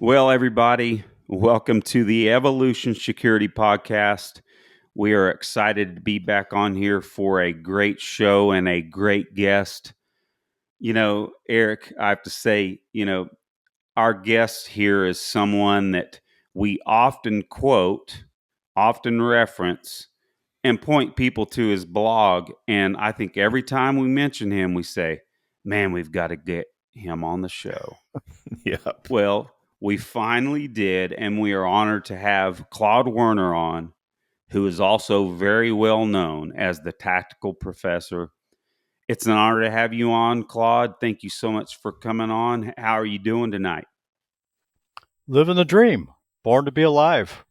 Well, everybody, welcome to the Evolution Security Podcast. We are excited to be back on here for a great show and a great guest. Eric, I have to say, our guest here is someone that we often quote, often reference, and point people to his blog. And I think every time we mention him, we say, man, we've got to get him on the show. Yep. Well, we finally did, and we are honored to have Claude Werner on, who is also very well known as the tactical professor. It's an honor to have you on, Claude. Thank you so much for coming on. How are you doing tonight? Living the dream, born to be alive.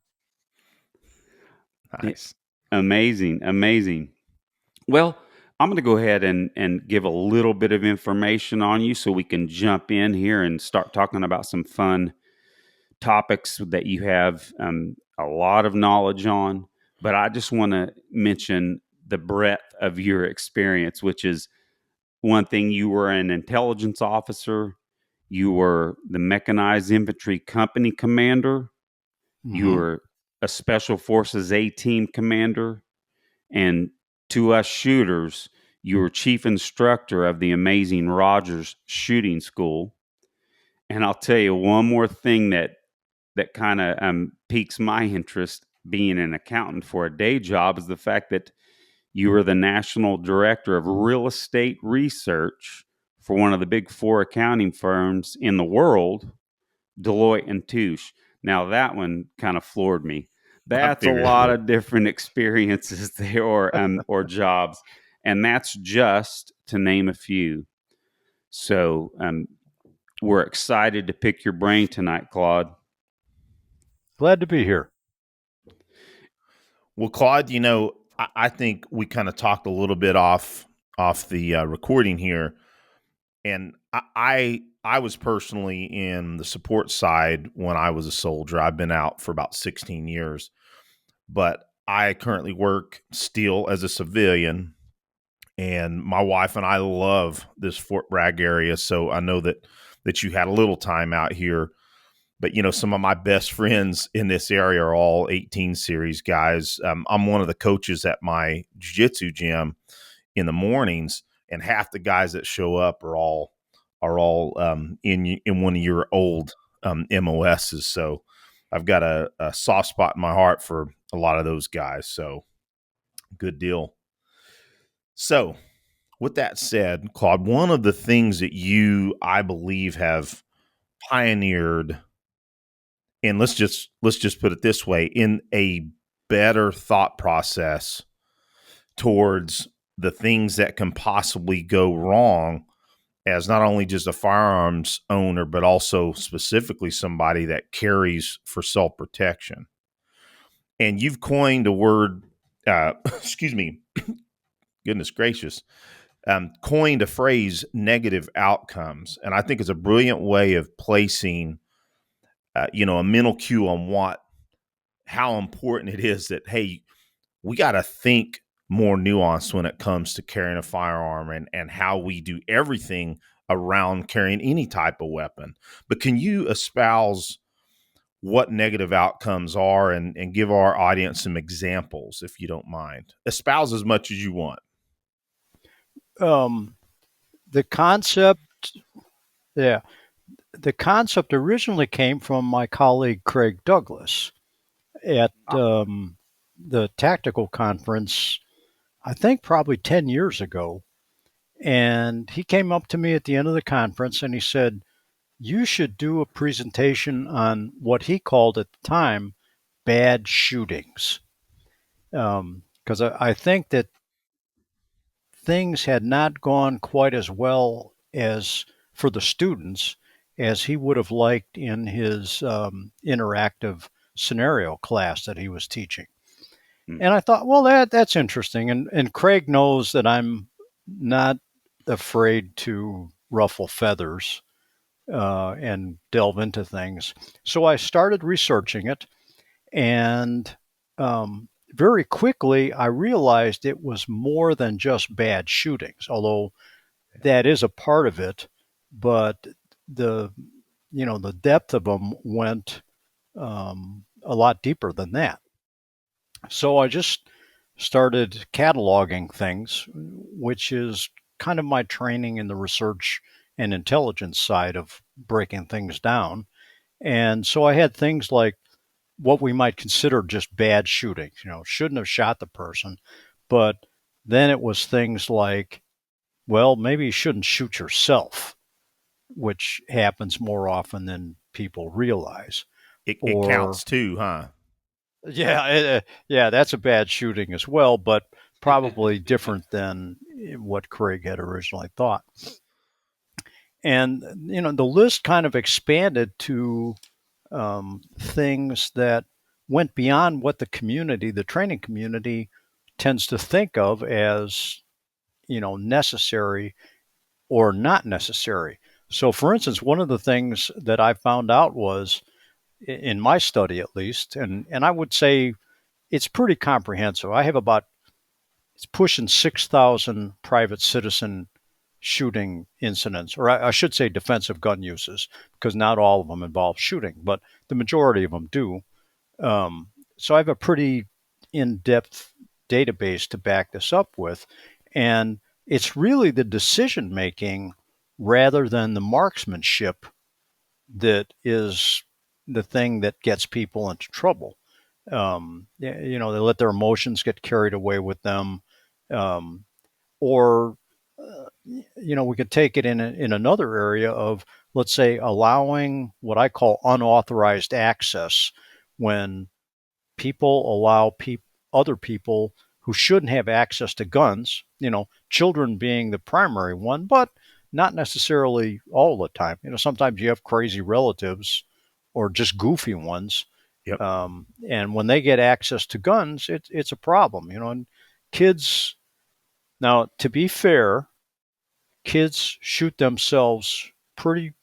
Nice. Amazing, amazing. Well, I'm going to go ahead and give a little bit of information on you so we can jump in here and start talking about some fun topics that you have a lot of knowledge on. But I just want to mention the breadth of your experience, which is one thing. You were an intelligence officer, you were the mechanized infantry company commander, you were a special forces A team commander, and to us shooters, you were chief instructor of the amazing Rogers Shooting School. And I'll tell you one more thing that kind of piques my interest, being an accountant for a day job, is the fact that you were the national director of real estate research for one of the big four accounting firms in the world, Deloitte and Touche. Now that one kind of floored me. That's a lot of different experiences there, or jobs, and that's just to name a few. So we're excited to pick your brain tonight, Claude. Glad to be here. Well, Claude, I think we kind of talked a little bit off the recording here, and I was personally in the support side when I was a soldier. I've been out for about 16 years, but I currently work still as a civilian, and my wife and I love this Fort Bragg area. So I know that you had a little time out here. But, some of my best friends in this area are all 18 series guys. I'm one of the coaches at my jiu-jitsu gym in the mornings, and half the guys that show up are all in one of your old MOSs. So I've got a soft spot in my heart for a lot of those guys. So good deal. So with that said, Claude, one of the things that you, I believe, have pioneered, and let's just put it this way, in a better thought process towards the things that can possibly go wrong as not only just a firearms owner, but also specifically somebody that carries for self-protection. And you've coined a word, excuse me, goodness gracious, coined a phrase, negative outcomes. And I think it's a brilliant way of placing a mental cue on how important it is that, hey, we got to think more nuanced when it comes to carrying a firearm and how we do everything around carrying any type of weapon. But can you espouse what negative outcomes are and give our audience some examples, if you don't mind? Espouse as much as you want. The concept originally came from my colleague Craig Douglas at the tactical conference, I think probably 10 years ago. And he came up to me at the end of the conference and he said, you should do a presentation on what he called at the time bad shootings. Because I think that things had not gone quite as well as for the students as he would have liked in his interactive scenario class that he was teaching. And I thought, well, that's interesting. And Craig knows that I'm not afraid to ruffle feathers and delve into things. So I started researching it, and very quickly I realized it was more than just bad shootings, although that is a part of it. But the the depth of them went a lot deeper than that. So I just started cataloging things, which is kind of my training in the research and intelligence side of breaking things down. And so I had things like what we might consider just bad shooting, shouldn't have shot the person. But then it was things like, well, maybe you shouldn't shoot yourself, which happens more often than people realize. It Or counts too, huh? yeah, that's a bad shooting as well, but probably different than what Craig had originally thought. And the list kind of expanded to things that went beyond what the training community, tends to think of as necessary or not necessary. So, for instance, one of the things that I found out was in my study, at least, and I would say it's pretty comprehensive. I have about it's pushing 6,000 private citizen shooting incidents, or I should say defensive gun uses, because not all of them involve shooting, but the majority of them do. So I have a pretty in-depth database to back this up with, and it's really the decision making rather than the marksmanship that is the thing that gets people into trouble. They let their emotions get carried away with them, um, or we could take it in another area of, let's say, allowing what I call unauthorized access, when people allow other people who shouldn't have access to guns, children being the primary one, but not necessarily all the time. Sometimes you have crazy relatives or just goofy ones. Yep. And when they get access to guns, it's a problem, and kids, now, to be fair, kids shoot themselves pretty,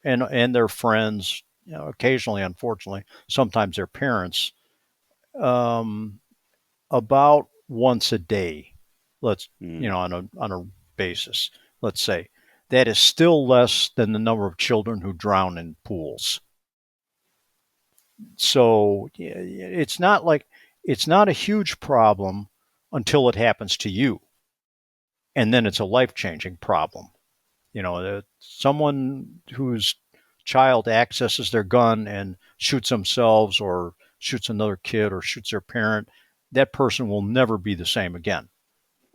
and their friends, occasionally, unfortunately, sometimes their parents, um, about once a day. Let's on a basis. Let's say that is still less than the number of children who drown in pools. So it's not a huge problem until it happens to you, and then it's a life changing problem. Someone whose child accesses their gun and shoots themselves or shoots another kid or shoots their parent, that person will never be the same again,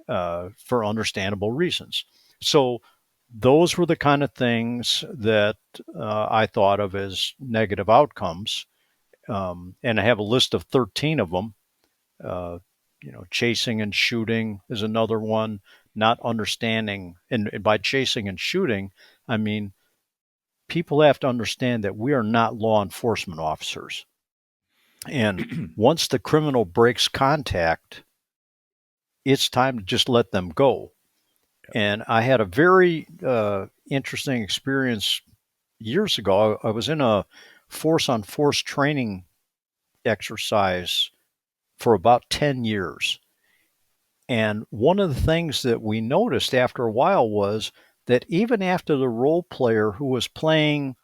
for understandable reasons. So those were the kind of things that I thought of as negative outcomes. And I have a list of 13 of them. Uh, chasing and shooting is another one. Not understanding, and by chasing and shooting, I mean people have to understand that we are not law enforcement officers. And once the criminal breaks contact, it's time to just let them go. And I had a very interesting experience years ago. I was in a force on force training exercise for about 10 years. And one of the things that we noticed after a while was that even after the role player who was playing,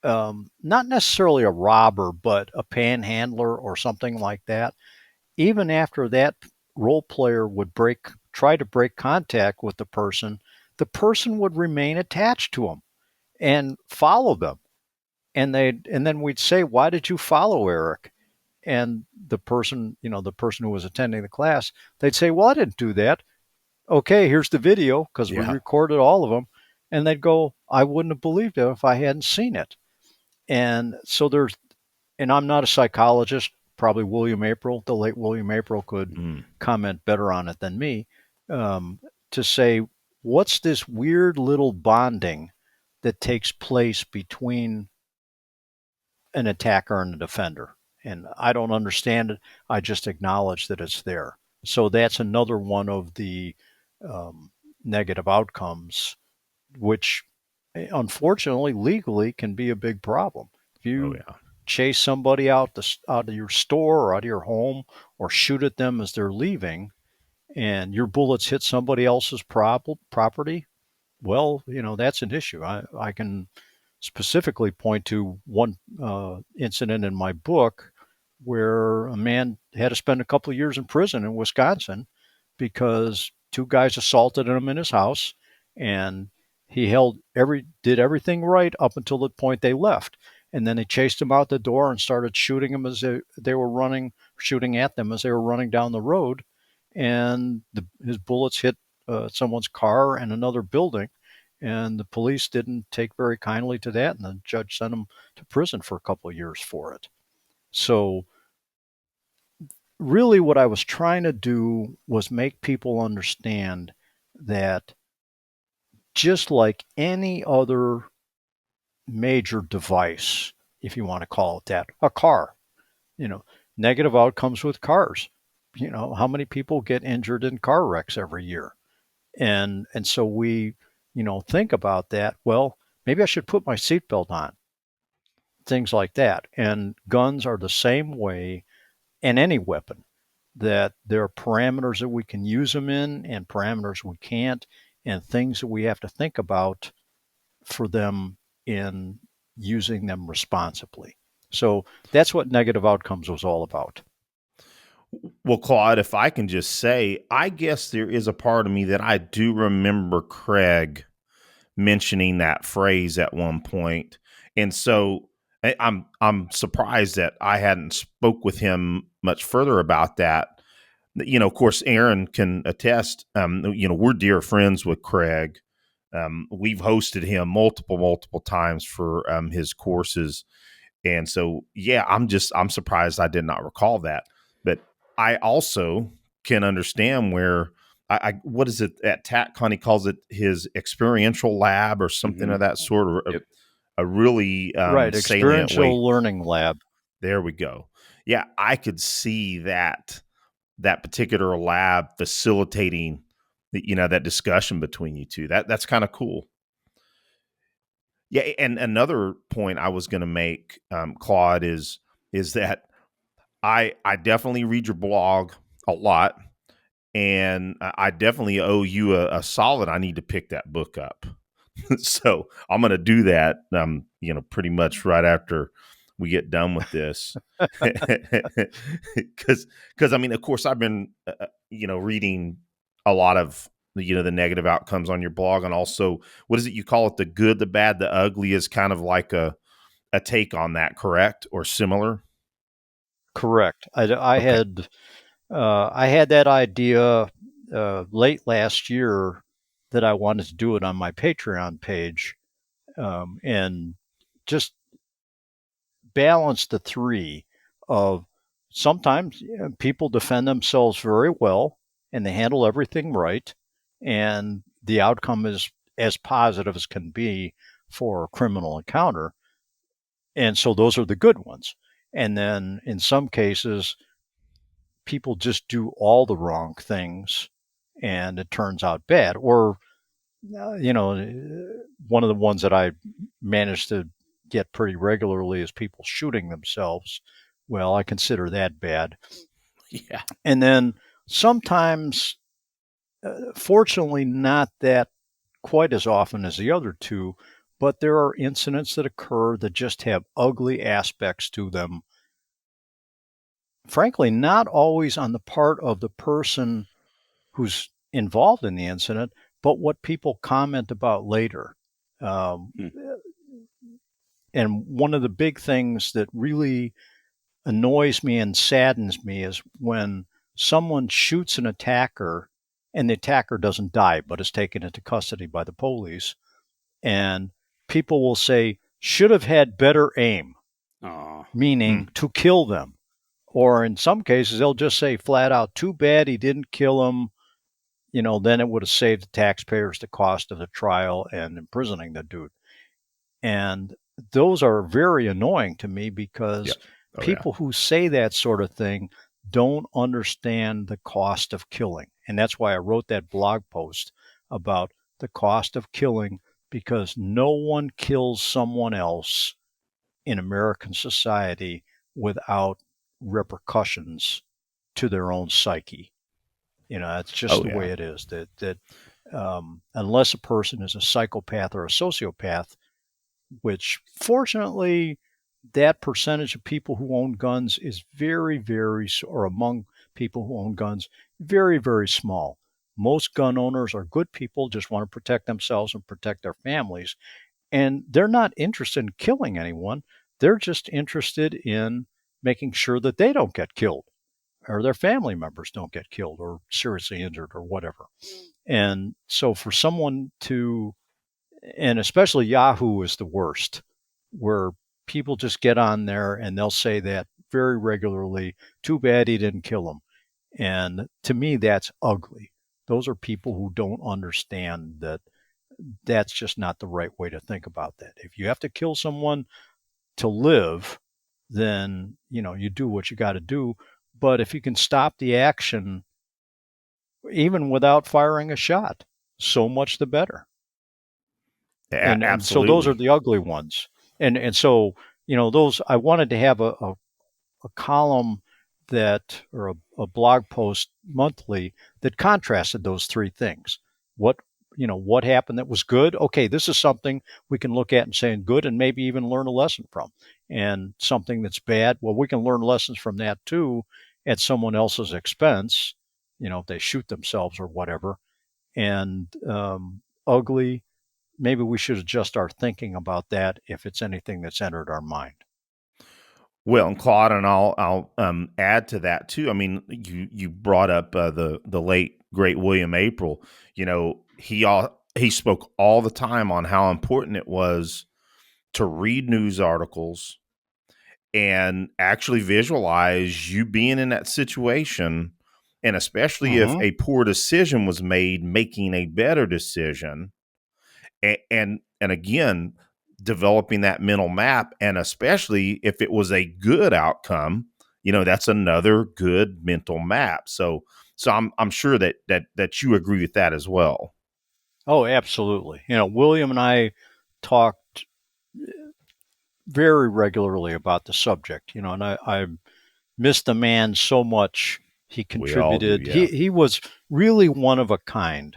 not necessarily a robber, but a panhandler or something like that, even after that role player would try to break contact with the person would remain attached to him and follow them. And then we'd say, "Why did you follow Eric?" And the person who was attending the class, they'd say, "Well, I didn't do that." "Okay, here's the video because we recorded all of them." And they'd go, "I wouldn't have believed it if I hadn't seen it." And so and I'm not a psychologist, probably the late William April could comment better on it than me, to say, what's this weird little bonding that takes place between an attacker and a defender? And I don't understand it. I just acknowledge that it's there. So that's another one of the negative outcomes, which unfortunately legally can be a big problem. If you chase somebody out of your store or out of your home, or shoot at them as they're leaving, and your bullets hit somebody else's property, well, that's an issue. I can specifically point to one incident in my book where a man had to spend a couple of years in prison in Wisconsin because two guys assaulted him in his house, and he did everything right up until the point they left, and then they chased him out the door and started shooting him as they were running, shooting at them as they were running down the road, and his bullets hit someone's car and another building, and the police didn't take very kindly to that, and the judge sent him to prison for a couple of years for it. So really what I was trying to do was make people understand that just like any other major device, if you want to call it that, a car, you know, negative outcomes with cars. How many people get injured in car wrecks every year? And so we, think about that. Well, maybe I should put my seatbelt on, things like that. And guns are the same way, and any weapon, that there are parameters that we can use them in and parameters we can't, and things that we have to think about for them in using them responsibly. So that's what negative outcomes was all about. Well, Claude, if I can just say, I guess there is a part of me that I do remember Craig mentioning that phrase at one point. And so I'm surprised that I hadn't spoke with him much further about that. Of course, Aaron can attest. We're dear friends with Craig. We've hosted him multiple times for his courses, and so yeah, I'm surprised I did not recall that. But I also can understand where what is it at TACCON, he calls it his experiential lab or something of that sort, or Yep. a really Right, salient way. experiential learning lab. There we go. Yeah, I could see that particular lab facilitating that discussion between you two. That's kind of cool. Yeah, and another point I was going to make, Claude, is that I definitely read your blog a lot, and I definitely owe you a solid. I need to pick that book up, so I'm going to do that. Pretty much right after we get done with this, because I mean, of course, I've been reading a lot of the negative outcomes on your blog, and also what is it you call it, the good, the bad, the ugly, is kind of like a take on that, correct, or similar? Correct. Okay. I had that idea late last year that I wanted to do it on my Patreon page, and just balance the three of sometimes people defend themselves very well and they handle everything right, and the outcome is as positive as can be for a criminal encounter. And so those are the good ones. And then in some cases, people just do all the wrong things and it turns out bad. Or, one of the ones that I managed to get pretty regularly is people shooting themselves. Well, I consider that bad. Yeah. And then sometimes, fortunately, not that quite as often as the other two, but there are incidents that occur that just have ugly aspects to them. Frankly, not always on the part of the person who's involved in the incident, but what people comment about later. Um, Hmm. and one of the big things that really annoys me and saddens me is when someone shoots an attacker and the attacker doesn't die but is taken into custody by the police. And people will say, should have had better aim, Aw. meaning to kill them. Or in some cases, they'll just say flat out, too bad he didn't kill him. Then it would have saved the taxpayers the cost of the trial and imprisoning the dude. And those are very annoying to me Yeah. because Oh yeah. people who say that sort of thing don't understand the cost of killing. And that's why I wrote that blog post about the cost of killing, because no one kills someone else in American society without repercussions to their own psyche. It's just Oh the yeah. way it is. That unless a person is a psychopath or a sociopath, which fortunately, that percentage of people who own guns is very, very, or among people who own guns, very, very small. Most gun owners are good people, just want to protect themselves and protect their families. And they're not interested in killing anyone. They're just interested in making sure that they don't get killed or their family members don't get killed or seriously injured or whatever. And so for someone to, and especially Yahoo is the worst, where people just get on there and they'll say that very regularly, too bad he didn't kill him. And to me, that's ugly. Those are people who don't understand that that's just not the right way to think about that. If you have to kill someone to live, then, you do what you got to do. But if you can stop the action, even without firing a shot, so much the better. And so those are Absolutely. the ugly ones. And so, those, I wanted to have a column that, or a blog post monthly that contrasted those three things. What, what happened that was good? Okay, this is something we can look at and say good and maybe even learn a lesson from. And something that's bad, well, we can learn lessons from that too at someone else's expense, if they shoot themselves or whatever. And ugly, maybe we should adjust our thinking about that if it's anything that's entered our mind. Well, and Claude, and I'll add to that too. I mean, you brought up the late great William April. He spoke all the time on how important it was to read news articles and actually visualize you being in that situation, and especially if Mm-hmm. a poor decision was made, making a better decision, and again, developing that mental map, and especially if it was a good outcome, that's another good mental map. So I'm sure that you agree with that as well. Oh, absolutely. William and I talked very regularly about the subject, and I miss the man so much. He We all do, contributed. He yeah. he was really one of a kind.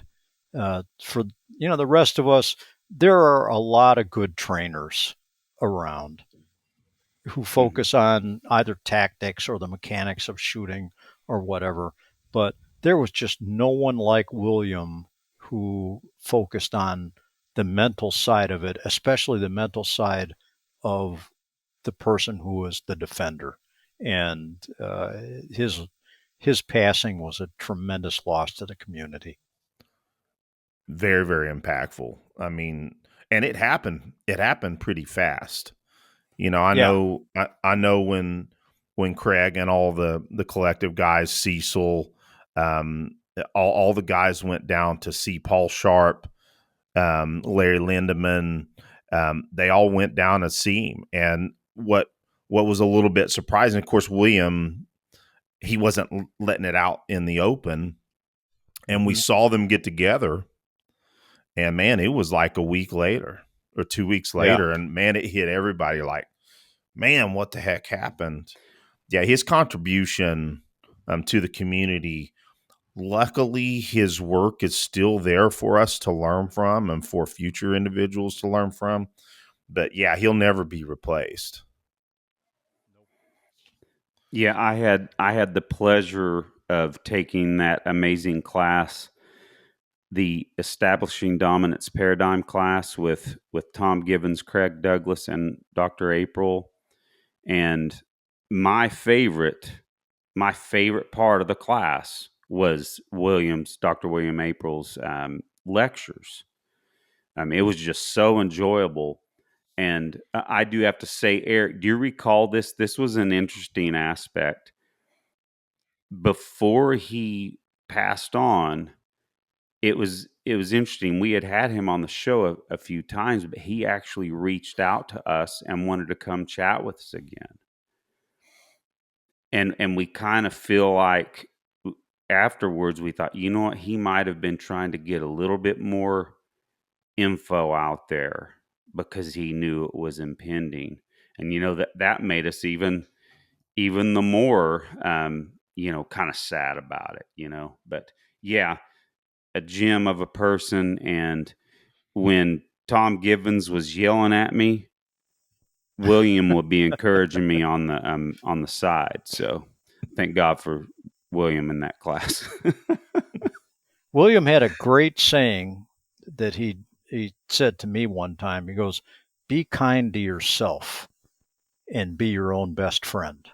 For the rest of us, there are a lot of good trainers around who Mhm. focus on either tactics or the mechanics of shooting or whatever. But there was just no one like William who focused on the mental side of it, especially the mental side of the person who was the defender. And his passing was a tremendous loss to the community. Very, very impactful. I mean, and it happened pretty fast. I Yeah. know I know when Craig and all the collective guys, Cecil, all the guys went down to see Paul Sharp, Larry Lindeman. They all went down to see him, and what was a little bit surprising, of course, William, he wasn't letting it out in the open, and we Mm-hmm. saw them get together, and man, it was like a week later or 2 weeks Yeah. later, and man, it hit everybody like, man, what the heck happened? Yeah, his contribution to the community. Luckily, his work is still there for us to learn from and for future individuals to learn from. But yeah, he'll never be replaced. Yeah, I had the pleasure of taking that amazing class, the Establishing Dominance Paradigm class with Tom Givens, Craig Douglas, and Dr. April. And my favorite my favorite part of the class was Dr. William April's lectures. It was just so enjoyable. And I do have to say, Eric, do you recall this? This was an interesting aspect. Before he passed on, it was interesting. We had him on the show a few times, but he actually reached out to us and wanted to come chat with us again. And we kind of feel like afterwards we thought, you know what, he might have been trying to get a little bit more info out there because he knew it was impending. And that made us even the more kind of sad about it. But yeah, a gem of a person. And when Tom Givens was yelling at me, William would be encouraging me on the side. So thank God for William in that class. William had a great saying that he said to me one time. He goes, "Be kind to yourself and be your own best friend."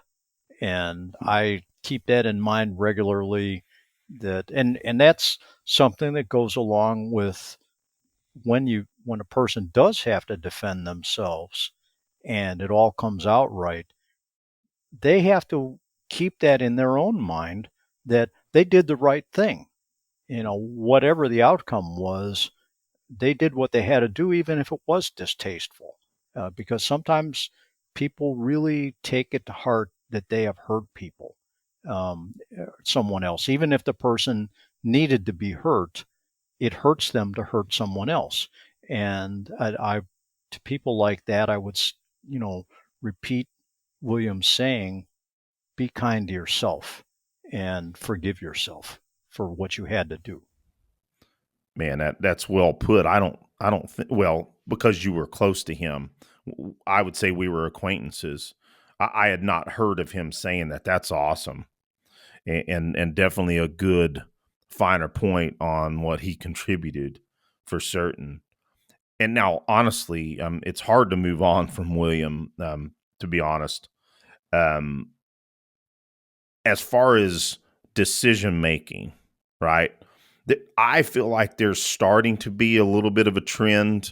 And I keep that in mind regularly. And that's something that goes along with when a person does have to defend themselves and it all comes out right, they have to keep that in their own mind that they did the right thing. Whatever the outcome was, they did what they had to do, even if it was distasteful. Because sometimes people really take it to heart that they have hurt people, someone else. Even if the person needed to be hurt, it hurts them to hurt someone else. And to people like that, I would, repeat William's saying, be kind to yourself and forgive yourself for what you had to do. Man, that's well put. I don't think, well, because you were close to him, I would say we were acquaintances. I had not heard of him saying that. That's awesome. And definitely a good finer point on what he contributed for certain. And now, honestly, it's hard to move on from William, to be honest. Um, as far as decision making, right? I feel like there's starting to be a little bit of a trend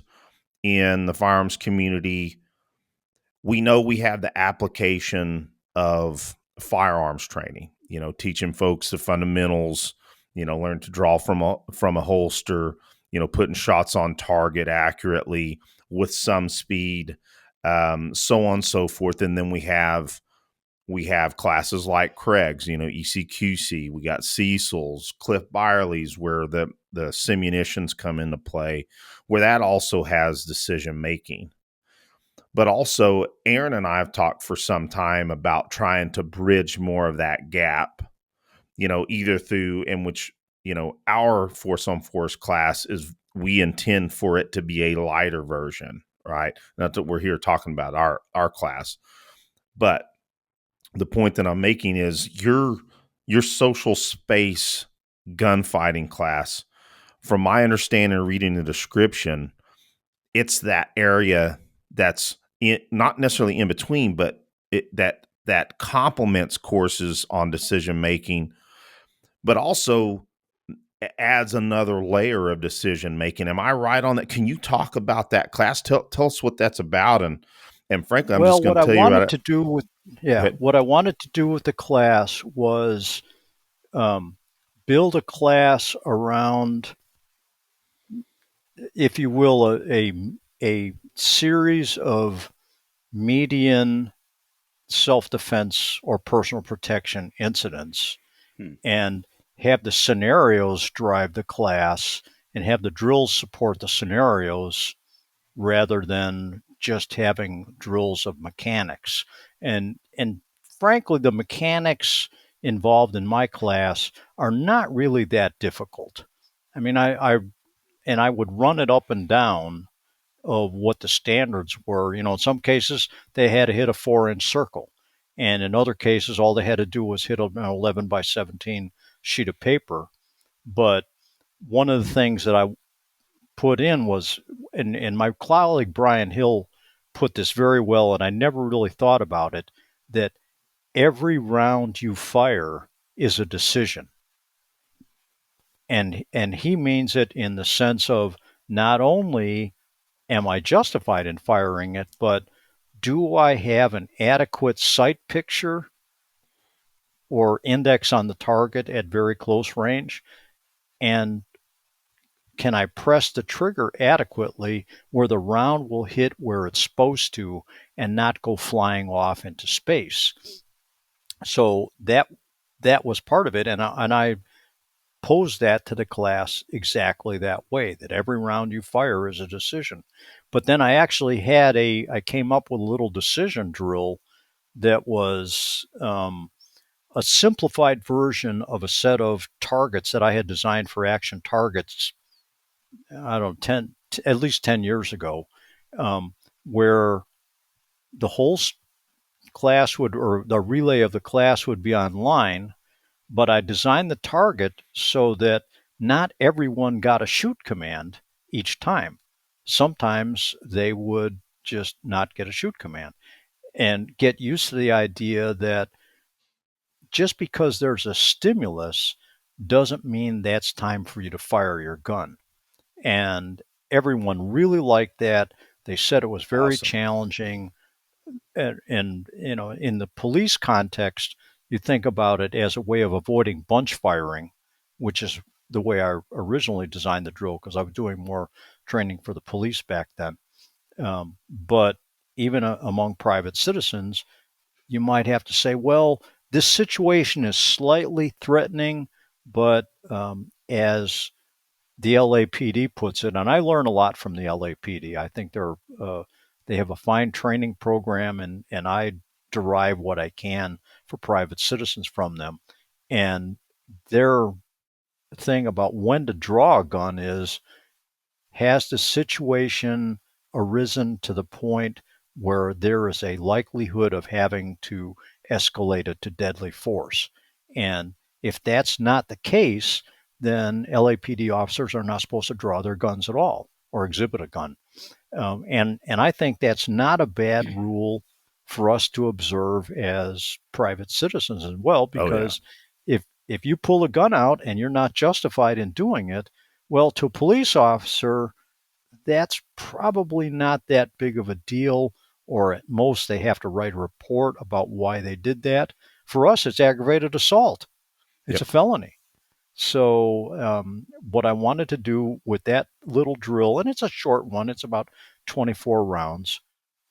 in the firearms community. We know we have the application of firearms training, teaching folks the fundamentals, learn to draw from a holster, putting shots on target accurately with some speed, so on and so forth. And then we have classes like Craig's, ECQC. We got Cecil's, Cliff Byerly's, where the simunitions come into play, where that also has decision making. But also, Aaron and I have talked for some time about trying to bridge more of that gap, either through in which, our Force on Force class is, we intend for it to be a lighter version, right? Not that we're here talking about our class, but the point that I'm making is your social space gunfighting class, from my understanding of reading the description, it's that area that's not necessarily in between, but that complements courses on decision making, but also adds another layer of decision making. Am I right on that? Can you talk about that class? Tell us what that's about. And frankly, I'm Well, just going what to I tell you about wanted it. to do with Go ahead. what I wanted to do with the class was um, build a class around, if you will, a series of median self-defense or personal protection incidents, Hmm. and have the scenarios drive the class and have the drills support the scenarios rather than just having drills of mechanics. And frankly, the mechanics involved in my class are not really that difficult. I mean, I would run it up and down of what the standards were. In some cases they had to hit a 4-inch circle, and in other cases all they had to do was hit an 11 by 17 sheet of paper. But one of the things that I put in was, and my colleague Brian Hill put this very well, and I never really thought about it, that every round you fire is a decision. And he means it in the sense of, not only am I justified in firing it, but do I have an adequate sight picture or index on the target at very close range? And can I press the trigger adequately where the round will hit where it's supposed to and not go flying off into space? So that was part of it, and I posed that to the class exactly that way, that every round you fire is a decision. But then I came up with a little decision drill that was a simplified version of a set of targets that I had designed for action targets, I don't know, at least 10 years ago, where the whole class would, or the relay of the class would be online, but I designed the target so that not everyone got a shoot command each time. Sometimes they would just not get a shoot command and get used to the idea that just because there's a stimulus doesn't mean that's time for you to fire your gun. And everyone really liked that. They said it was very Awesome. challenging. And in the police context, you think about it as a way of avoiding bunch firing, which is the way I originally designed the drill because I was doing more training for the police back then. But even among private citizens, you might have to say, well, this situation is slightly threatening, but as the LAPD puts it, and I learn a lot from the LAPD. I think they have a fine training program, and I derive what I can for private citizens from them. And their thing about when to draw a gun is, has the situation arisen to the point where there is a likelihood of having to escalate it to deadly force? And if that's not the case, then LAPD officers are not supposed to draw their guns at all or exhibit a gun. And I think that's not a bad rule for us to observe as private citizens as well, Oh yeah. because if you pull a gun out and you're not justified in doing it, well, to a police officer, that's probably not that big of a deal, or at most they have to write a report about why they did that. For us, it's aggravated assault. It's Yep. a felony. So, what I wanted to do with that little drill, and it's a short one, it's about 24 rounds,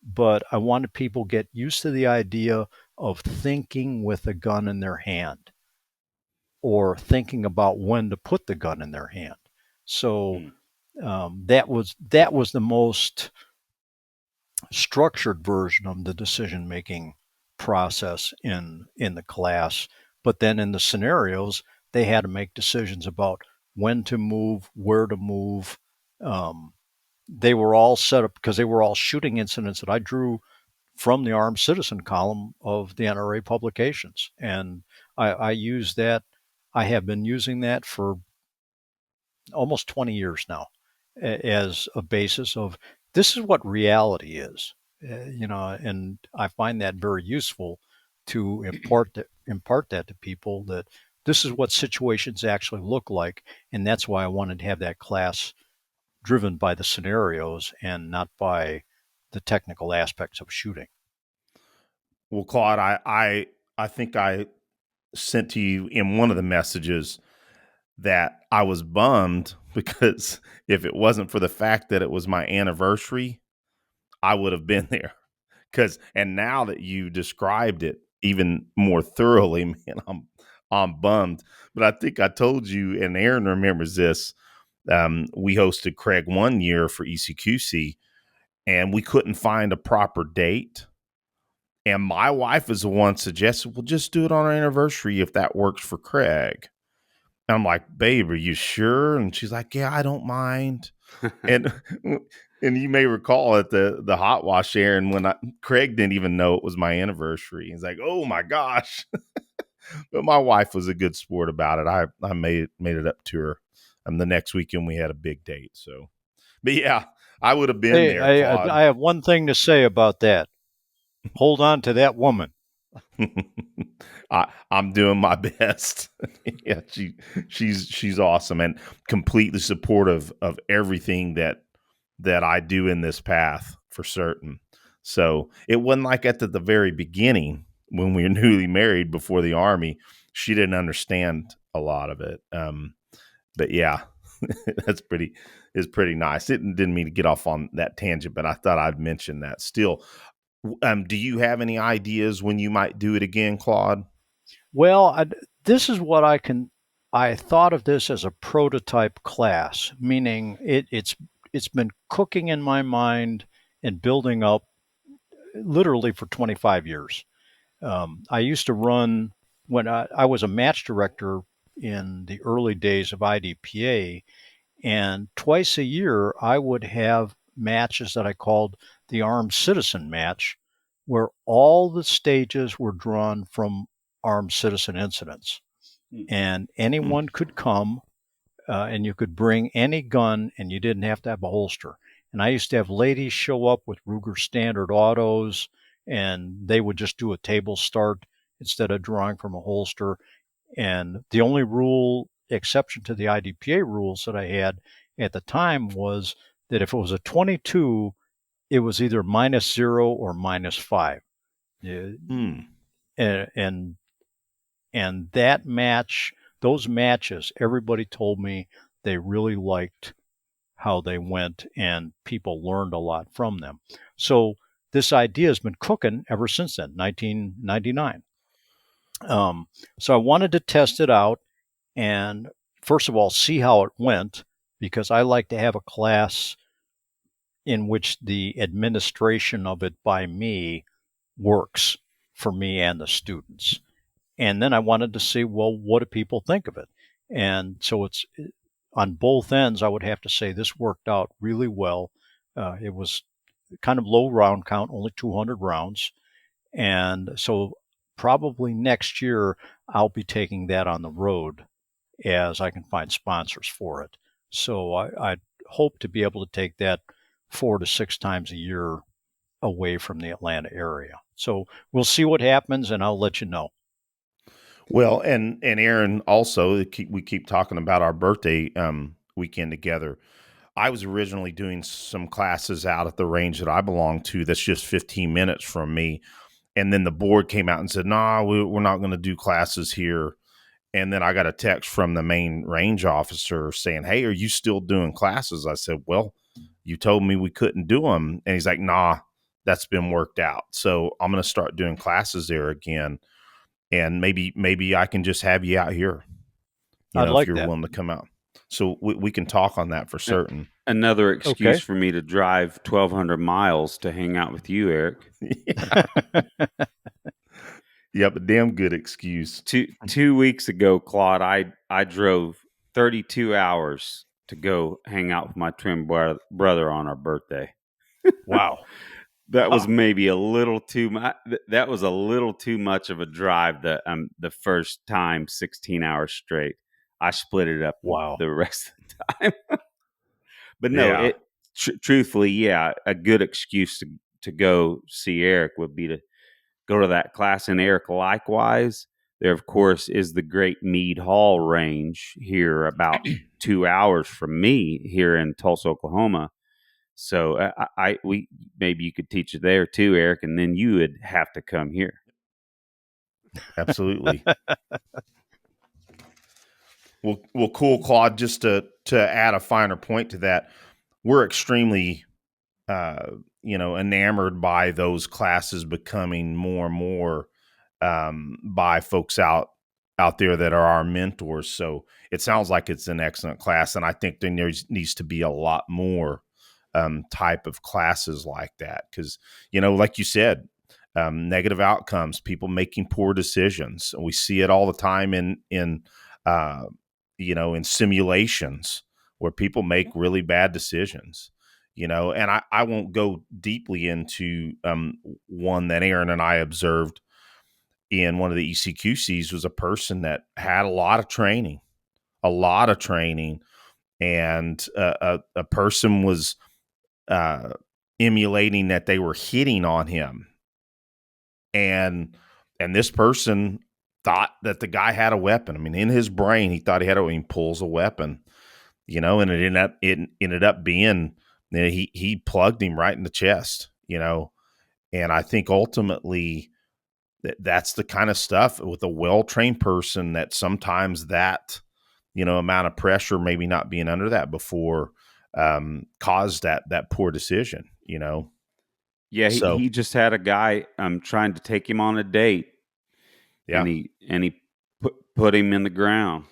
but I wanted people to get used to the idea of thinking with a gun in their hand or thinking about when to put the gun in their hand. So Mm. that was the most structured version of the decision making process in the class. But then in the scenarios, they had to make decisions about when to move, where to move. Um, they were all set up because they were all shooting incidents that I drew from the armed citizen column of the NRA publications, and I use that. I have been using that for almost 20 years now as a basis of this is what reality is. And I find that very useful to impart that to people, that this is what situations actually look like, and that's why I wanted to have that class driven by the scenarios and not by the technical aspects of shooting. Well, Claude, I think I sent to you in one of the messages that I was bummed because if it wasn't for the fact that it was my anniversary, I would have been there. Cause and now that you described it even more thoroughly, man, I'm bummed. But I think I told you, and Aaron remembers this. We hosted Craig one year for ECQC, and we couldn't find a proper date. And my wife is the one suggested, well, just do it on our anniversary if that works for Craig. And I'm like, babe, are you sure? And she's like, yeah, I don't mind. And and you may recall at the hot wash, Aaron, when Craig didn't even know it was my anniversary. He's like, oh my gosh. But my wife was a good sport about it. I made it up to her. The next weekend we had a big date. So, but yeah, I would have been Hey, there, Claude. I have one thing to say about that. Hold on to that woman. I'm doing my best. Yeah, she's awesome and completely supportive of everything that I do in this path for certain. So it wasn't like at the very beginning when we were newly married before the Army, she didn't understand a lot of it. But yeah, that's pretty nice. It didn't mean to get off on that tangent, but I thought I'd mention that. Still, do you have any ideas when you might do it again, Claude? Well, this is what I can. I thought of this as a prototype class, meaning it's been cooking in my mind and building up literally for 25 years. I used to run when I was a match director in the early days of IDPA, and twice a year I would have matches that I called the Armed Citizen Match, where all the stages were drawn from armed citizen incidents. And anyone could come and you could bring any gun and you didn't have to have a holster. And I used to have ladies show up with Ruger Standard Autos and they would just do a table start instead of drawing from a holster. And the only rule exception to the IDPA rules that I had at the time was that if it was a 22, it was either -0 or -5. Yeah, and and that match, those matches, everybody told me they really liked how they went, and people learned a lot from them. So this idea has been cooking ever since then, 1999. So I wanted to test it out and first of all see how it went because I like to have a class in which the administration of it by me works for me and the students. And then I wanted to see, well, what do people think of it? And so it's on both ends, I would have to say this worked out really well. It was kind of low round count, only 200 rounds. And so probably next year, I'll be taking that on the road as I can find sponsors for it. So I hope to be able to take that 4 to 6 times a year away from the Atlanta area. So we'll see what happens, and I'll let you know. Well, and Aaron, also we keep talking about our birthday weekend together. I was originally doing some classes out at the range that I belong to. That's just 15 minutes from me, and then the board came out and said, "Nah, we're not going to do classes here." And then I got a text from the main range officer saying, "Hey, are you still doing classes?" I said, "Well, you told me we couldn't do them," and he's like, "Nah, that's been worked out. So I'm going to start doing classes there again." And maybe I can just have you out here, I'd if like you're that. willing to come out. So we can talk on that for certain. Another excuse Okay. for me to drive 1,200 miles to hang out with you, Eric. Yep, a damn good excuse. Two weeks ago, Claude, I drove 32 hours to go hang out with my twin brother on our birthday. Wow. That was maybe a little too much. That was a little too much of a drive. The first time, 16 hours straight. I split it up Wow. the rest of the time. But no, Yeah. truthfully, yeah, a good excuse to go see Eric would be to go to that class. And Eric, likewise, there of course is the Great Meade Hall range here, about 2 hours from me here in Tulsa, Oklahoma. So we maybe you could teach it there too, Eric, and then you would have to come here. Absolutely. Well, cool, Claude. Just to add a finer point to that, we're extremely, enamored by those classes becoming more and more by folks out there that are our mentors. So it sounds like it's an excellent class, and I think there needs to be a lot more type of classes like that because, like you said, negative outcomes, people making poor decisions. We see it all the time in simulations where people make really bad decisions. And I won't go deeply into one that Aaron and I observed in one of the ECQCs was a person that had a lot of training, and a person was emulating that they were hitting on him, and this person thought that the guy had a weapon. I mean, in his brain, he thought he had he pulls a weapon, and it ended up being, he plugged him right in the chest, and I think ultimately that's the kind of stuff with a well-trained person that sometimes that, amount of pressure, maybe not being under that before, caused that poor decision, Yeah, So, he just had a guy trying to take him on a date, yeah. and he put him in the ground.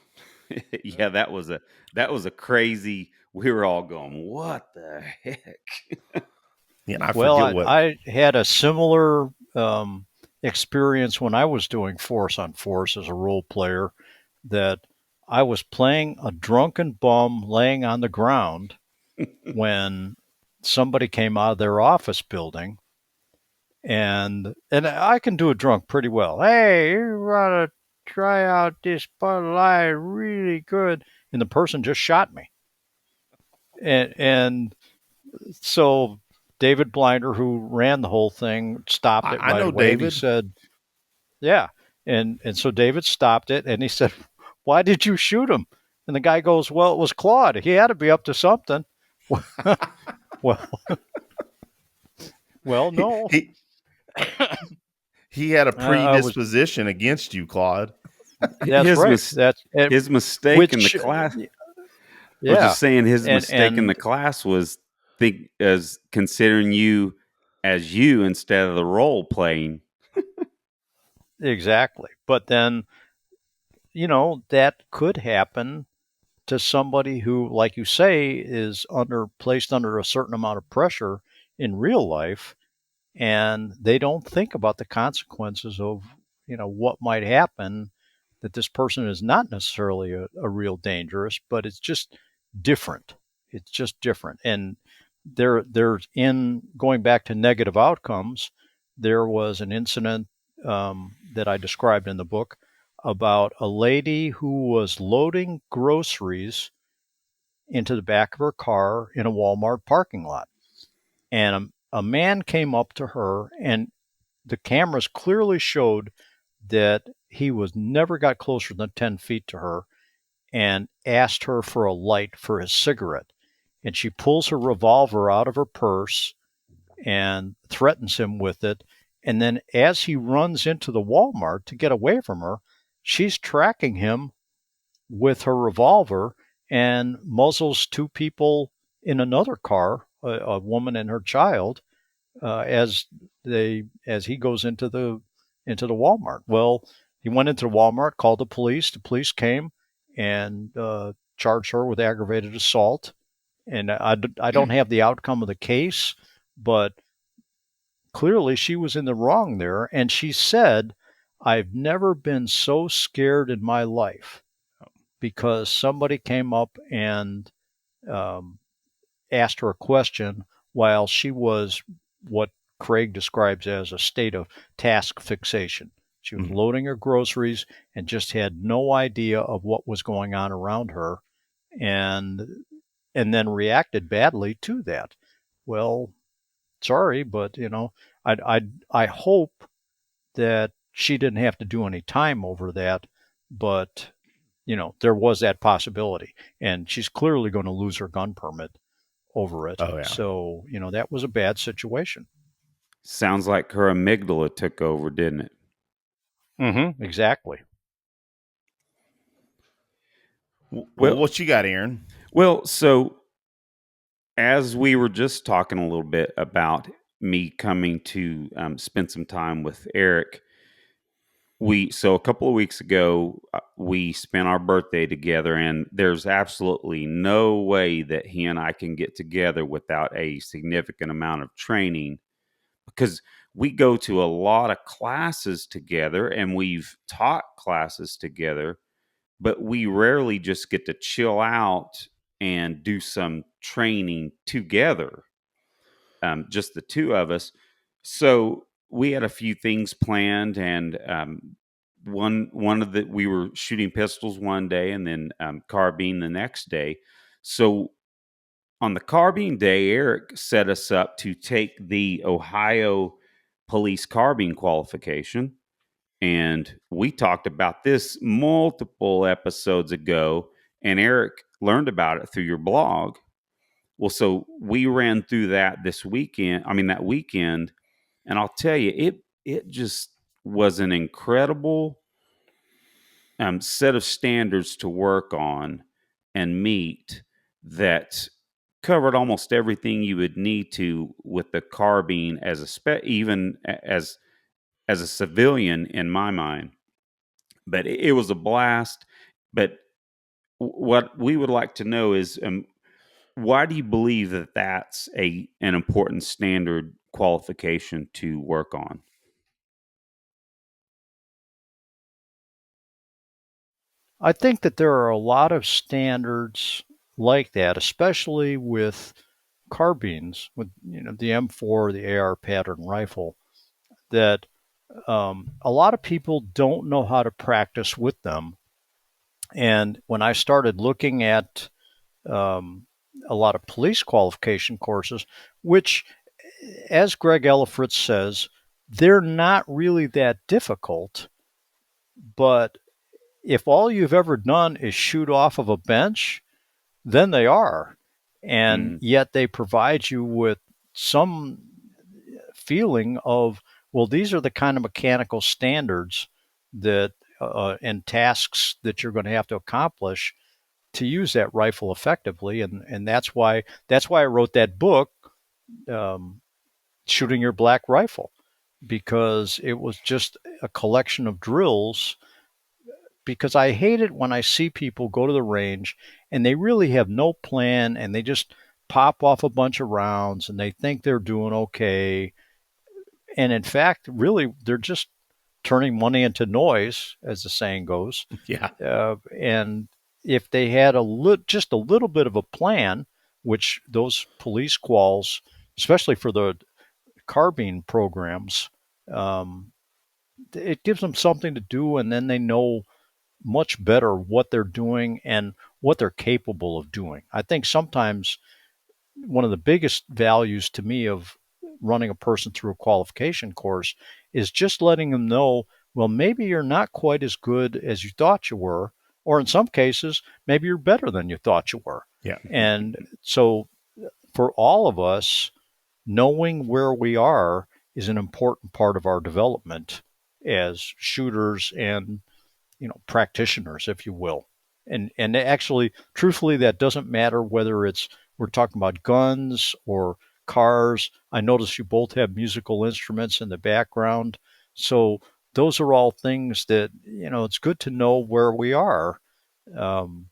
Yeah, that was a crazy. We were all going, "What the heck?" Yeah, I Well, forget what. I had a similar experience when I was doing Force on Force as a role player, that I was playing a drunken bum laying on the ground when somebody came out of their office building And I can do a drunk pretty well. Hey, you want to try out this Bud Light? Really good. And the person just shot me. And so David Blinder, who ran the whole thing, stopped it I right know away, and he David. said, "Yeah." And so David stopped it, and he said, "Why did you shoot him?" And the guy goes, "Well, it was Claude. He had to be up to something." well, well, He no. he he had a I was. predisposition against you, Claude. That's His right. mis- That's his mistake in the which. class. I was Yeah, just saying his mistake in and the class was think as considering you as you instead of the role playing. exactly. But then that could happen to somebody who, like you say, is placed under a certain amount of pressure in real life, and they don't think about the consequences of what might happen. That this person is not necessarily a real dangerous, but it's just different. It's just different. And there's in going back to negative outcomes, there was an incident that I described in the book about a lady who was loading groceries into the back of her car in a Walmart parking lot. And a man came up to her, and the cameras clearly showed that he was never got closer than 10 feet to her and asked her for a light for his cigarette. And she pulls her revolver out of her purse and threatens him with it. And then, as he runs into the Walmart to get away from her, she's tracking him with her revolver and muzzles two people in another car, a woman and her child, as he goes into the Walmart. Well, he went into the Walmart, called the police. The police came and charged her with aggravated assault. And I don't have the outcome of the case, but clearly she was in the wrong there. And she said, "I've never been so scared in my life because somebody came up and um, asked her a question while she was what Craig describes as a state of task fixation. She was Mhm. loading her groceries and just had no idea of what was going on around her, and and then reacted badly to that. Well, sorry, but I hope that she didn't have to do any time over that, but there was that possibility, and she's clearly going to lose her gun permit over it. Oh yeah. So, that was a bad situation. Sounds like her amygdala took over, didn't it? Mm-hmm. Exactly. Well, Well, what you got, Aaron? so as we were just talking a little bit about me coming to spend some time with Eric, so a couple of weeks ago we spent our birthday together, and there's absolutely no way that he and I can get together without a significant amount of training, because we go to a lot of classes together and we've taught classes together, but we rarely just get to chill out and do some training together, just the two of us. So we had a few things planned, and one of the we were shooting pistols one day, and then carbine the next day. So on the carbine day, Eric set us up to take the Ohio police carbine qualification. And we talked about this multiple episodes ago, and Eric learned about it through your blog. Well, so we ran through that this weekend. I mean, that weekend, and I'll tell you, it just was an incredible set of standards to work on and meet that covered almost everything you would need to with the carbine as even as a civilian in my mind. But it was a blast. But what we would like to know is, why do you believe that that's an important standard qualification to work on? I think that there are a lot of standards like that, especially with carbines, with the M4, the AR pattern rifle. that a lot of people don't know how to practice with them. And when I started looking at um, a lot of police qualification courses, which, as Greg Ellifritz says, they're not really that difficult. But if all you've ever done is shoot off of a bench, then they are. And Mm, yet they provide you with some feeling of, well, these are the kind of mechanical standards that and tasks that you're going to have to accomplish to use that rifle effectively. And that's why I wrote that book, um, Shooting Your Black Rifle, because it was just a collection of drills. Because I hate it when I see people go to the range and they really have no plan and they just pop off a bunch of rounds and they think they're doing okay. And in fact, really, they're just turning money into noise, as the saying goes. Yeah. And if they had just a little bit of a plan, which those police quals, especially for the carbine programs, um, it gives them something to do, and then they know much better what they're doing and what they're capable of doing. I think sometimes one of the biggest values to me of running a person through a qualification course is just letting them know, well, maybe you're not quite as good as you thought you were, or in some cases, maybe you're better than you thought you were. Yeah. And so for all of us, knowing where we are is an important part of our development as shooters and practitioners, if you will. And actually, truthfully, that doesn't matter whether it's we're talking about guns or cars. I notice you both have musical instruments in the background, so those are all things that it's good to know where we are. Um,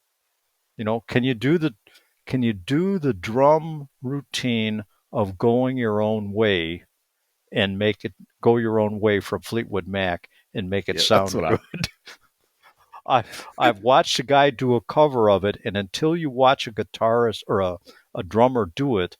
can you do the drum routine of going your own way and make it go your own way from Fleetwood Mac and make it Yeah. That's sound what good? I've watched a guy do a cover of it, and until you watch a guitarist or a drummer do it,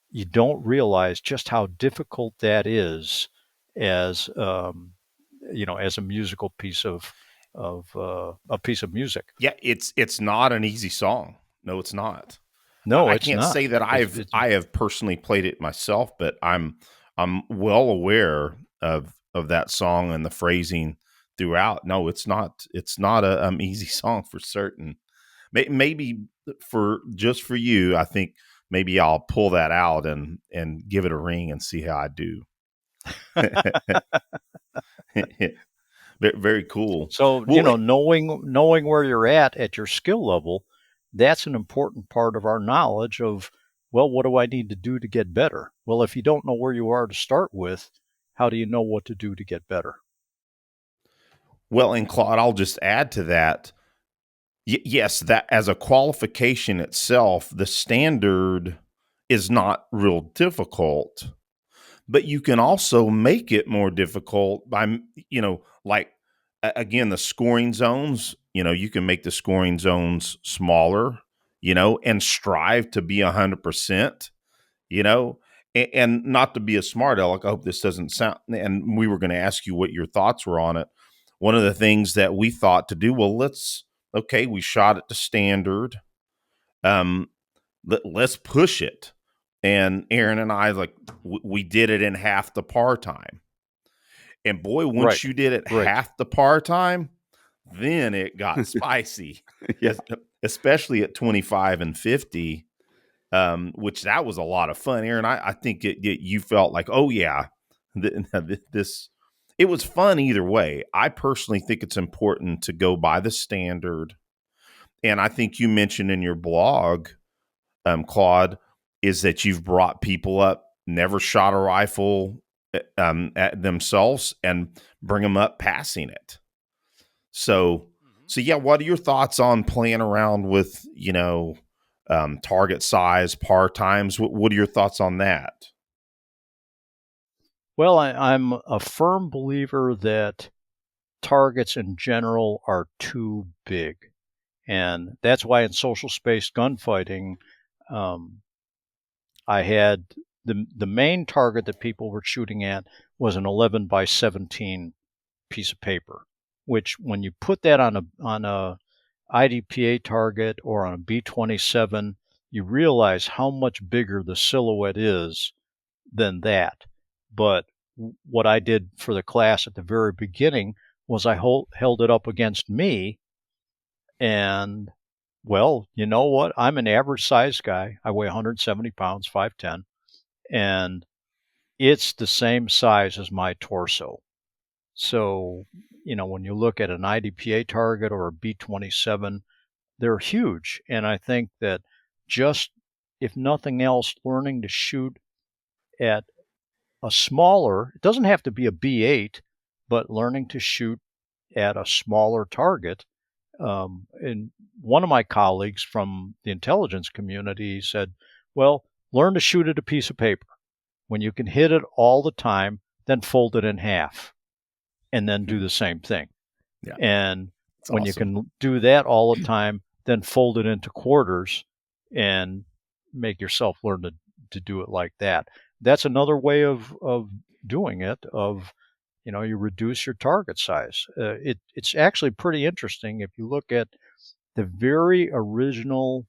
you don't realize just how difficult that is as as a musical piece of a piece of music. Yeah, it's not an easy song. No, it's not. No, I it's can't not. say that It's I have personally played it myself, but I'm well aware of that song and the phrasing throughout. No, it's not a easy song for certain. Maybe for just for you, I think maybe I'll pull that out and give it a ring and see how I do. Very cool. So, Well, knowing where you're at your skill level, that's an important part of our knowledge of, well, what do I need to do to get better? Well, if you don't know where you are to start with, how do you know what to do to get better? well, and Claude, I'll just add to that. Yes, that as a qualification itself, the standard is not real difficult, but you can also make it more difficult by, like, again, the scoring zones, you can make the scoring zones smaller, and strive to be 100%, you know, and not to be a smart aleck. I hope this doesn't sound, and we were going to ask you what your thoughts were on it. One of the things that we thought to do, well, okay, we shot it to standard. Um, let's push it. And Aaron and I, like, we did it in half the par time. And boy, once Right. you did it Right. half the par time, then it got spicy, yes. especially at 25 and 50, which that was a lot of fun. Aaron, I think you felt like, oh, yeah, this, it was fun either way. I personally think it's important to go by the standard. And I think you mentioned in your blog, Claude, is that you've brought people up, never shot a rifle at themselves, and bring them up passing it. So, so yeah, what are your thoughts on playing around with, target size, par times? What are your thoughts on that? Well, I'm a firm believer that targets in general are too big. And that's why in social space gunfighting, um, I had the main target that people were shooting at was an 11 by 17 piece of paper, which when you put that on a IDPA target or on a B-27, you realize how much bigger the silhouette is than that. But what I did for the class at the very beginning was I held it up against me, and well, you know what? I'm an average size guy. I weigh 170 pounds, 5'10", and it's the same size as my torso. So, when you look at an IDPA target or a B-27, they're huge. And I think that just, if nothing else, learning to shoot at a smaller, it doesn't have to be a B8, but learning to shoot at a smaller target. And one of my colleagues from the intelligence community said, well, learn to shoot at a piece of paper. When you can hit it all the time, then fold it in half and then do the same thing. Yeah. And That's when awesome. you can do that all the time, then fold it into quarters and make yourself learn to do it like that. That's another way of doing it, you reduce your target size. It's actually pretty interesting if you look at the very original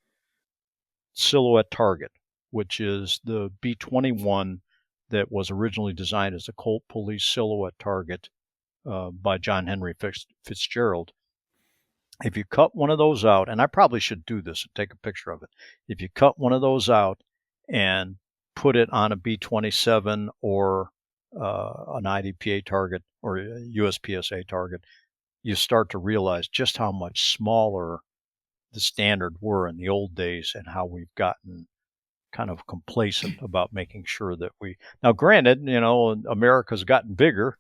silhouette target, which is the B-21 that was originally designed as a Colt Police silhouette target by John Henry Fitzgerald. If you cut one of those out, and I probably should do this and take a picture of it. If you cut one of those out and put it on a B-27 or an IDPA target or a USPSA target, you start to realize just how much smaller the standard were in the old days and how we've gotten kind of complacent about making sure that now granted, America's gotten bigger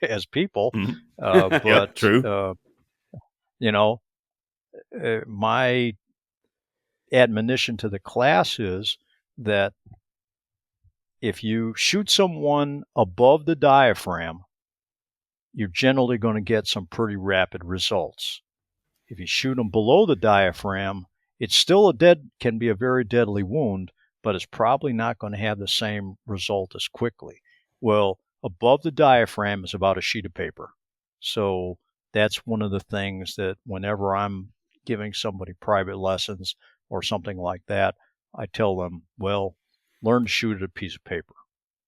as people, Yeah, but true. My admonition to the class is that if you shoot someone above the diaphragm, you're generally going to get some pretty rapid results. If you shoot them below the diaphragm, it's still can be a very deadly wound, but it's probably not going to have the same result as quickly. Well, above the diaphragm is about a sheet of paper. So that's one of the things that whenever I'm giving somebody private lessons or something like that, I tell them, well, learn to shoot at a piece of paper.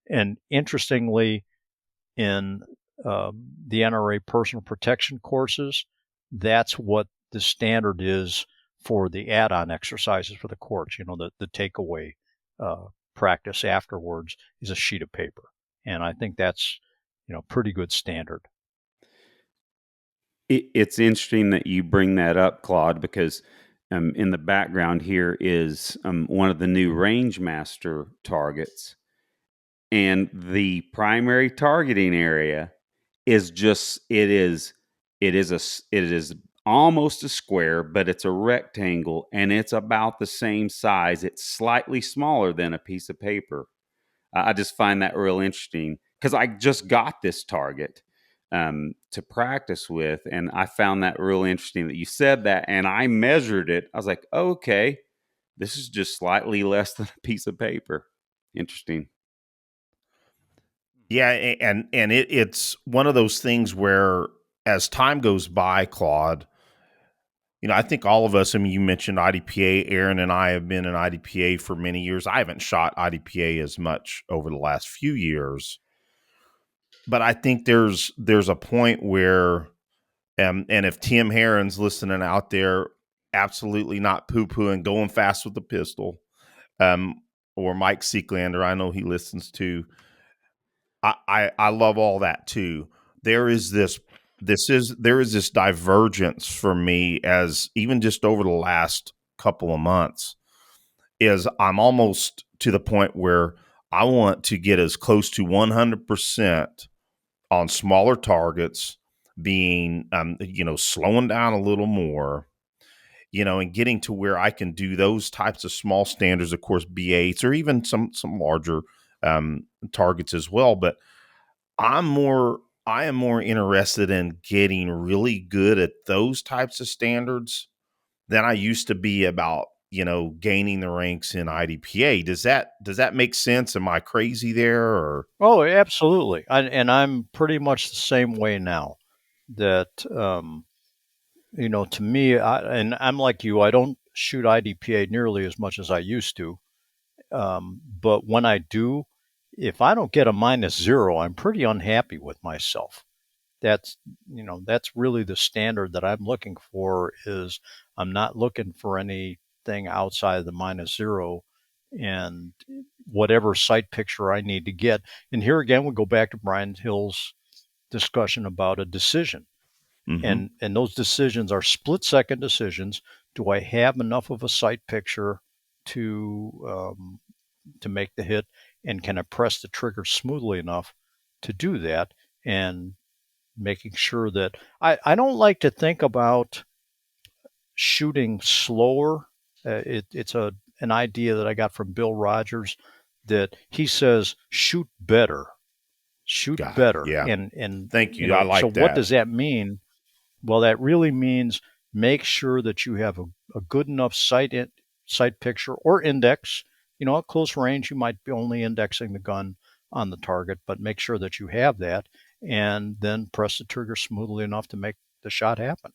And interestingly, in the NRA personal protection courses, that's what the standard is for the add-on exercises for the courts. The takeaway practice afterwards is a sheet of paper. And I think that's, pretty good standard. It's interesting that you bring that up, Claude, because in the background here is one of the new range master targets. And the primary targeting area is it is almost a square, but it's a rectangle, and it's about the same size. It's slightly smaller than a piece of paper. I just find that real interesting because I just got this target to practice with, and I found that real interesting that you said that, and I measured it. I was like, okay, this is just slightly less than a piece of paper. Interesting. Yeah, and it's one of those things where as time goes by, Claude, I think all of us, you mentioned IDPA. Aaron and I have been in IDPA for many years. I haven't shot IDPA as much over the last few years. But I think there's a point where, and if Tim Herron's listening out there, absolutely not poo-pooing, going fast with the pistol, or Mike Seeklander, I know he listens to. I love all that too. There is this divergence for me, as even just over the last couple of months, is I'm almost to the point where I want to get as close to 100% on smaller targets, being slowing down a little more, and getting to where I can do those types of small standards, of course, B8s or even some larger targets as well. But I am more interested in getting really good at those types of standards than I used to be about gaining the ranks in IDPA. Does that make sense? Am I crazy there? Or Oh, absolutely. And I'm pretty much the same way now. That to me, and I'm like you. I don't shoot IDPA nearly as much as I used to. But when I do, if I don't get a -0, I'm pretty unhappy with myself. That's really the standard that I'm looking for. Is I'm not looking for anything outside of the -0, and whatever sight picture I need to get. And here again, we go back to Brian Hill's discussion about a decision, mm-hmm. and those decisions are split-second decisions. Do I have enough of a sight picture to make the hit, and can I press the trigger smoothly enough to do that? And making sure that I don't like to think about shooting slower. It's an idea that I got from Bill Rogers, that he says shoot God, better, yeah. and Thank you. I so like what that. does that mean? Well, that really means make sure that you have a good enough sight picture or index. At close range, you might be only indexing the gun on the target, but make sure that you have that, and then press the trigger smoothly enough to make the shot happen.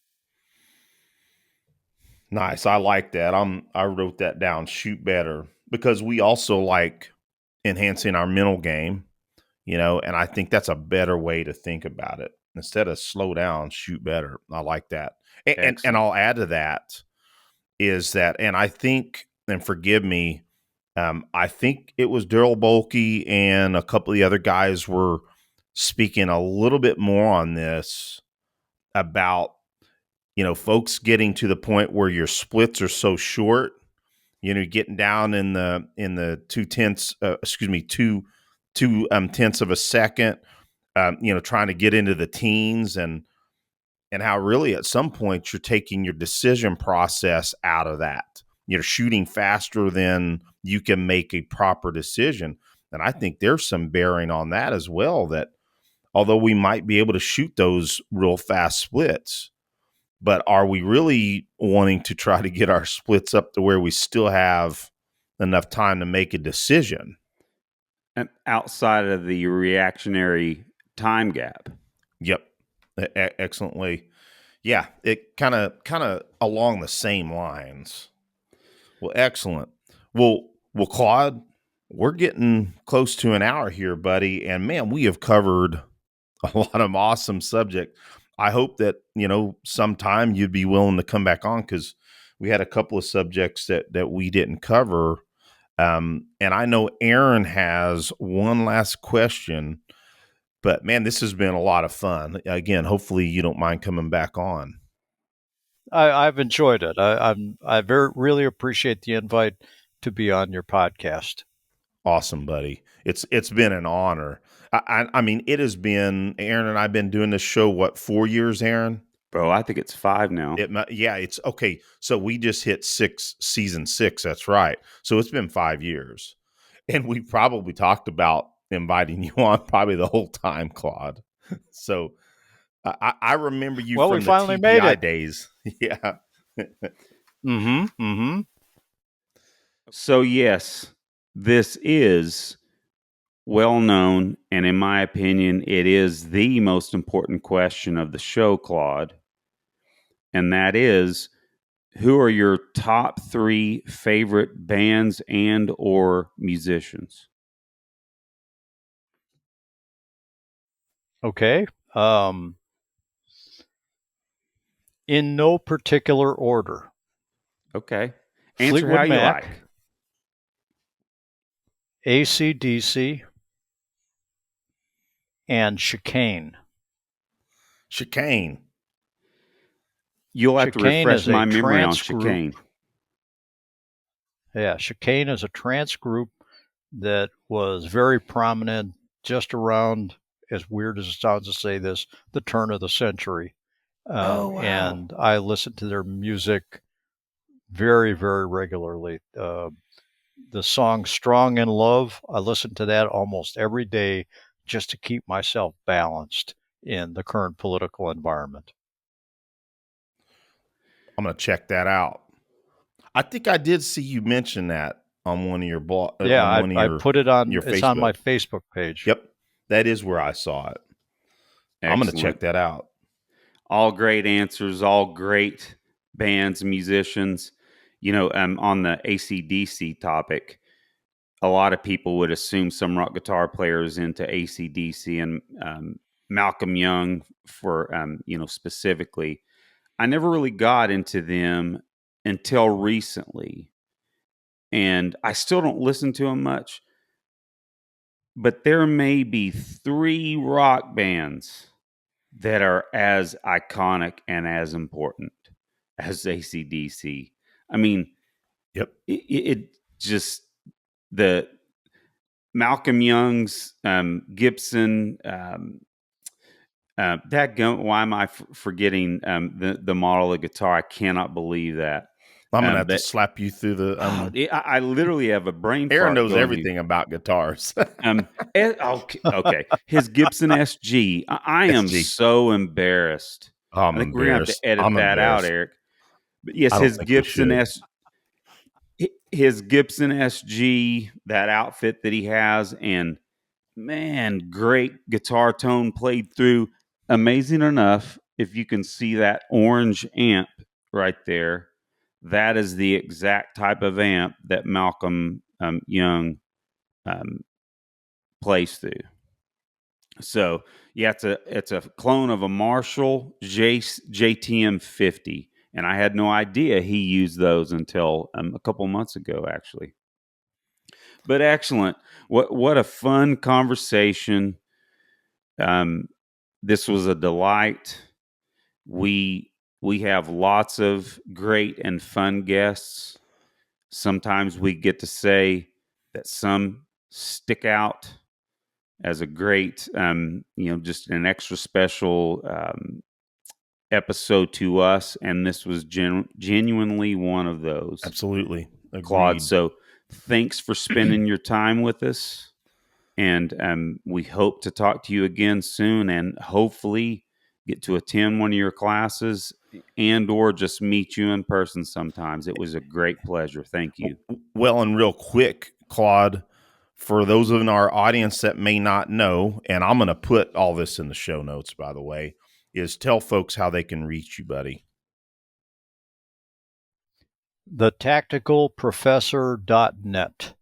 Nice. I like that. I wrote that down. Shoot better, because we also like enhancing our mental game, and I think that's a better way to think about it. Instead of slow down, shoot better. I like that. And Excellent. I'll add to that is that, and I think, and forgive me, I think it was Daryl Bolke and a couple of the other guys were speaking a little bit more on this about, folks getting to the point where your splits are so short, getting down in the 2/10, two tenths of a second, trying to get into the teens, and how really at some point you're taking your decision process out of that. You're shooting faster than you can make a proper decision. And I think there's some bearing on that as well, that although we might be able to shoot those real fast splits, but are we really wanting to try to get our splits up to where we still have enough time to make a decision? And outside of the reactionary time gap. Yep. Excellently. Yeah, it kind of along the same lines. Well, excellent. Well, Claude, we're getting close to an hour here, buddy, and man, we have covered a lot of awesome subject. I hope that sometime you'd be willing to come back on, because we had a couple of subjects that we didn't cover. And I know Aaron has one last question, but man, this has been a lot of fun. Again, hopefully you don't mind coming back on. I've enjoyed it. I really appreciate the invite to be on your podcast. Awesome, buddy. It's been an honor. I mean, it has been. Aaron and I've been doing this show, what, 4 years, Aaron? Bro, I think it's 5 now. Yeah, it's okay. So we just hit season 6. That's right. So it's been 5 years, and we probably talked about inviting you on probably the whole time, Claude. So I remember you Well, we from the finally made TPI it. days. Yeah. Mm-hmm. Mm-hmm. So, yes, this is well known, and in my opinion, it is the most important question of the show, Claude. And that is, who are your top 3 favorite bands and or musicians? Okay. In no particular order. Okay. Answer how Fleetwood you like. Mac, AC/DC, and Chicane. Chicane. You'll have to Chicane refresh is a my memory on trance group. Chicane. Yeah, Chicane is a trance group that was very prominent just around, as weird as it sounds to say this, the turn of the century. Oh, wow. And I listened to their music very, very regularly. The song Strong in Love, I listen to that almost every day just to keep myself balanced in the current political environment. I'm going to check that out. I think I did see you mention that on one of your Yeah, on one of I put it on. your It's on my Facebook. Facebook page. Yep, that is where I saw it. I'm going to check Excellent. that out. All great answers, all great bands, musicians. On the AC/DC topic, a lot of people would assume some rock guitar players into AC/DC and Malcolm Young for specifically. I never really got into them until recently, and I still don't listen to them much. But there may be 3 rock bands that are as iconic and as important as AC/DC. I mean, Yep. it just the Malcolm Young's Gibson. Why am I forgetting the model of guitar? I cannot believe that. I'm going to have to But slap you through the. I literally have a brain Aaron fart knows going here. everything about guitars. Okay. His Gibson SG. I am SG. so embarrassed. Oh, I I'm think we're gonna have to embarrassed. edit I'm that out, embarrassed. Eric. But yes, I don't think we should. His Gibson SG, that outfit that he has, and man, great guitar tone played through. Amazing enough, if you can see that orange amp right there, that is the exact type of amp that Malcolm Young plays through. So yeah, it's a clone of a Marshall JTM 50, and I had no idea he used those until a couple months ago, actually. But excellent. What a fun conversation. This was a delight. We we have lots of great and fun guests. Sometimes we get to say that some stick out as a great, just an extra special episode to us, and this was genuinely one of those. Absolutely. Agreed. Claude. So thanks for spending your time with us, and we hope to talk to you again soon, and hopefully get to attend one of your classes and or just meet you in person sometimes. It was a great pleasure. Thank you. Well, and real quick, Claude, for those in our audience that may not know, and I'm going to put all this in the show notes, by the way, is tell folks how they can reach you, buddy. thetacticalprofessor.net.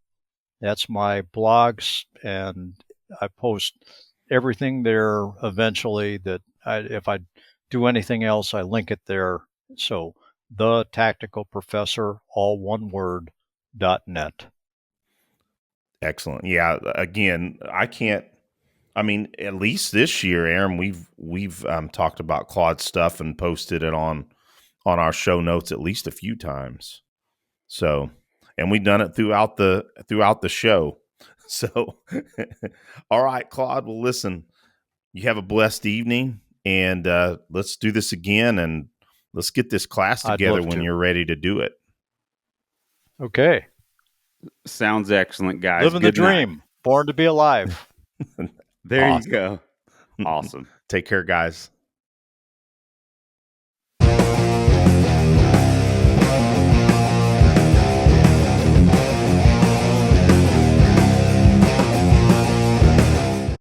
That's my blogs, and I post everything there eventually. If I do anything else, I link it there. So the Tactical Professor, all one word, .net. Excellent. Yeah. Again, at least this year, Aaron, we've talked about Claude's stuff and posted it on our show notes at least a few times. So, and we've done it throughout the show. So, all right, Claude. Well, listen, you have a blessed evening, and let's do this again, and let's get this class together when you're ready to do it. Okay. Sounds excellent, guys. Living the dream. Born to be alive. There Awesome. you go. Awesome. Take care, guys.